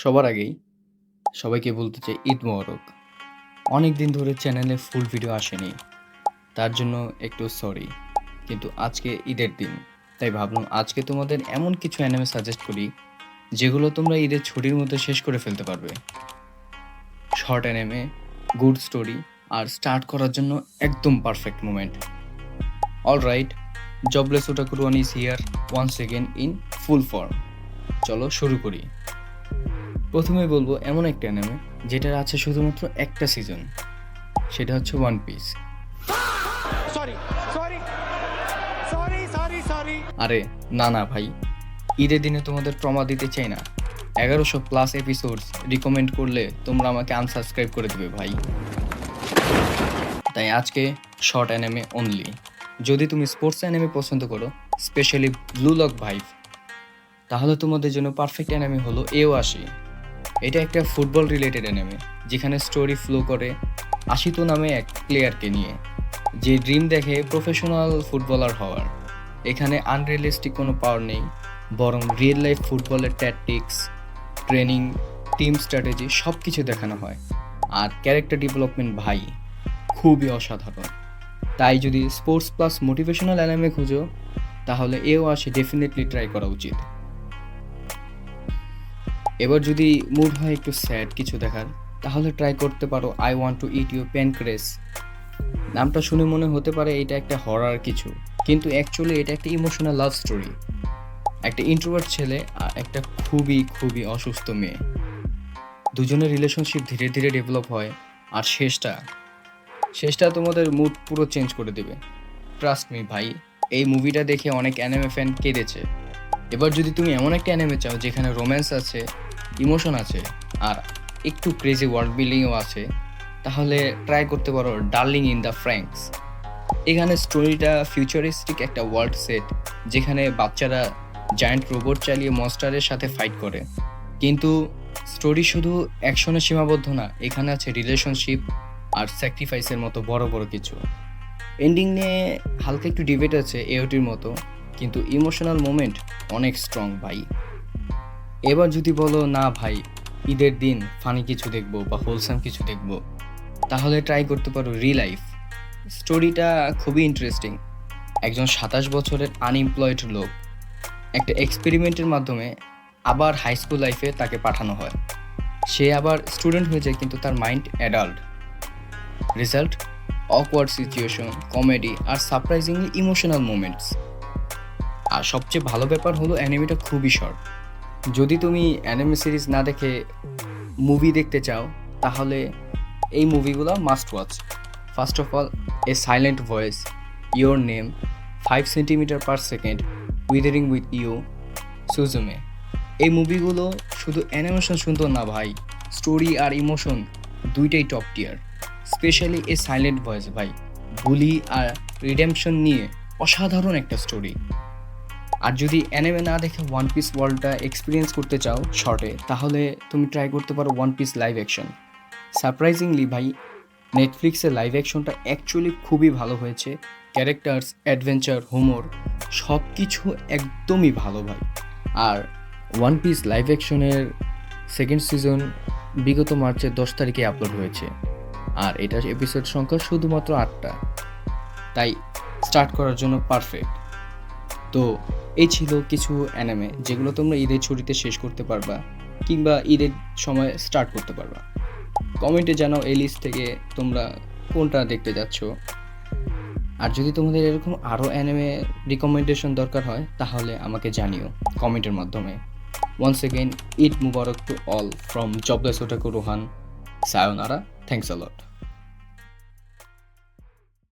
সবার আগেই সবাইকে বলতে চাই ঈদ মোবারক। অনেক দিন ধরে চ্যানেলে ফুল ভিডিও আসেনি, তার জন্য একটু সরি। কিন্তু আজকে ঈদের দিন, তাই ভাবলাম আজকে তোমাদের এমন কিছু অ্যানিমে সাজেস্ট করি যেগুলো তোমরা ঈদের ছুটির মধ্যে শেষ করে ফেলতে পারবে। শর্ট অ্যানিমে, গুড স্টোরি আর স্টার্ট করার জন্য একদম পারফেক্ট মোমেন্ট। অলরাইট, জবলেস ওটাকুরু one is here once again in full form. চলো শুরু করি। প্রথমে বলবো এমন একটা অ্যানিমে যেটার আছে শুধুমাত্র একটা সিজন, সেটা হচ্ছে one piece. Sorry sorry sorry sorry sorry আরে না ভাই, ঈদের দিনে তোমাদের ট্রমা দিতে চাই না। 1100+ এপিসোডস রিকমেন্ড করলে তোমরা আমাকে আনসাবস্ক্রাইব করে দেবে ভাই। তাই আজকে শর্ট অ্যানিমে অনলি। যদি তুমি স্পোর্টস অ্যানিমে পছন্দ করো, স্পেশালি ব্লু লক ভাইব, তাহলে তোমাদের জন্য পারফেক্ট অ্যানিমে হলো এও 80। এটা একটা ফুটবল রিলেটেড অ্যানিমে যেখানে স্টোরি ফ্লো করে আশিতো নামে এক প্লেয়ারকে নিয়ে, যে ড্রিম দেখে প্রফেশনাল ফুটবলার হওয়ার। এখানে আনরিয়েলিস্টিক কোনো পাওয়ার নেই, বরং রিয়েল লাইফ ফুটবলের ট্যাকটিক্স, ট্রেনিং, টিম স্ট্র্যাটেজি সব কিছু দেখানো হয়। আর ক্যারেক্টার ডেভেলপমেন্ট ভাই খুবই অসাধারণ। তাই যদি স্পোর্টস প্লাস মোটিভেশনাল অ্যানিমে খুঁজো, তাহলে এও 80 ডেফিনেটলি ট্রাই করা উচিত। এবার যদি মুড হয় একটু স্যাড কিছু দেখার, তাহলে ট্রাই করতে পারো I want to eat you pancreas. নামটা শুনে মনে হতে পারে এটা একটা হরার কিছু, কিন্তু অ্যাকচুয়ালি এটা একটা ইমোশনাল লাভ স্টোরি। একটা ইন্ট্রোভার্ট ছেলে আর একটা খুবই খুবই অসুস্থ মেয়ে, দুজনের রিলেশনশিপ ধীরে ধীরে ডেভেলপ হয়। আর শেষটা তোমাদের মুড পুরো চেঞ্জ করে দেবে। ট্রাস্ট মি ভাই, এই মুভিটা দেখে অনেক অ্যানিমে ফ্যান কেঁদেছে। এবার যদি তুমি এমন একটা অ্যানিমে চাও যেখানে রোম্যান্স আছে, ইমোশন আছে আর একটু ক্রেজি ওয়ার্ল্ড বিল্ডিংও আছে, তাহলে ট্রাই করতে পারো ডার্লিং ইন দ্য ফ্র্যাঙ্কস। এখানে স্টোরিটা ফিউচারিস্টিক একটা ওয়ার্ল্ড সেট, যেখানে বাচ্চারা জায়ান্ট রোবট চালিয়ে মনস্টারের সাথে ফাইট করে। কিন্তু স্টোরি শুধু অ্যাকশনে সীমাবদ্ধ না, এখানে আছে রিলেশনশিপ আর স্যাক্রিফাইসের মতো বড় বড় কিছু। এন্ডিং নিয়ে হালকা একটু ডিবেট আছে এওটির মতো, কিন্তু ইমোশনাল মোমেন্ট অনেক স্ট্রং ভাই। এবার যদি বলো না ভাই, ঈদের দিন ফানি কিছু দেখবো বা হোলসাম কিছু দেখবো, তাহলে ট্রাই করতে পারো রিলাইফ। স্টোরিটা খুবই ইন্টারেস্টিং। একজন 27 বছরের আনএমপ্লয়েড লোক একটা এক্সপেরিমেন্টের মাধ্যমে আবার হাই স্কুল লাইফে তাকে পাঠানো হয়। সে আবার স্টুডেন্ট হয়ে যায়, কিন্তু তার mind adult. Result, awkward situation, comedy আর সারপ্রাইজিংলি ইমোশনাল মোমেন্টস। আর সবচেয়ে ভালো ব্যাপার হলো অ্যানিমেটা খুবই শর্ট। যদি তুমি অ্যানিমে সিরিজ না দেখে মুভি দেখতে চাও, তাহলে এই মুভিগুলো must watch. First of all, a silent voice, your name, 5 centimetre per second, withering with you, Suzume. এই মুভিগুলো শুধু অ্যানিমেশন সুন্দর না ভাই, স্টোরি আর ইমোশন দুইটাই top tier. Specially a silent voice ভাই, বুলি আর রিডেম্পশন নিয়ে অসাধারণ একটা স্টোরি। আর যদি অ্যানিমে না দেখে ওয়ান পিস ওয়ার্ল্ডটা এক্সপিরিয়েন্স করতে চাও শর্টে, তাহলে তুমি ট্রাই করতে পারো one piece live action. Surprisingly ভাই, নেটফ্লিক্সের লাইভ অ্যাকশনটা অ্যাকচুয়ালি খুবই ভালো হয়েছে। ক্যারেক্টার্স, অ্যাডভেঞ্চার, হোমর সব কিছু একদমই ভালো ভাই। আর ওয়ান পিস লাইভ অ্যাকশনের সেকেন্ড সিজন বিগত মার্চের 10 তারিখে আপলোড হয়েছে, আর এটার এপিসোড সংখ্যা শুধুমাত্র 8টা, তাই স্টার্ট করার জন্য পারফেক্ট। তো এই ছিল কিছু অ্যানিমে যেগুলো তোমরা ঈদের ছুটিতে শেষ করতে পারবা, কিংবা ঈদের সময় স্টার্ট করতে পারবা। কমেন্টে জানাও এই লিস্ট থেকে তোমরা কোনটা দেখতে যাচ্ছ। আর যদি তোমাদের এরকম আরও অ্যানিমে রিকমেন্ডেশন দরকার হয়, তাহলে আমাকে জানিও কমেন্টের মাধ্যমে। Once again, Eid Mubarak to all from jobless otaku Rohan. Sayonara, thanks a lot.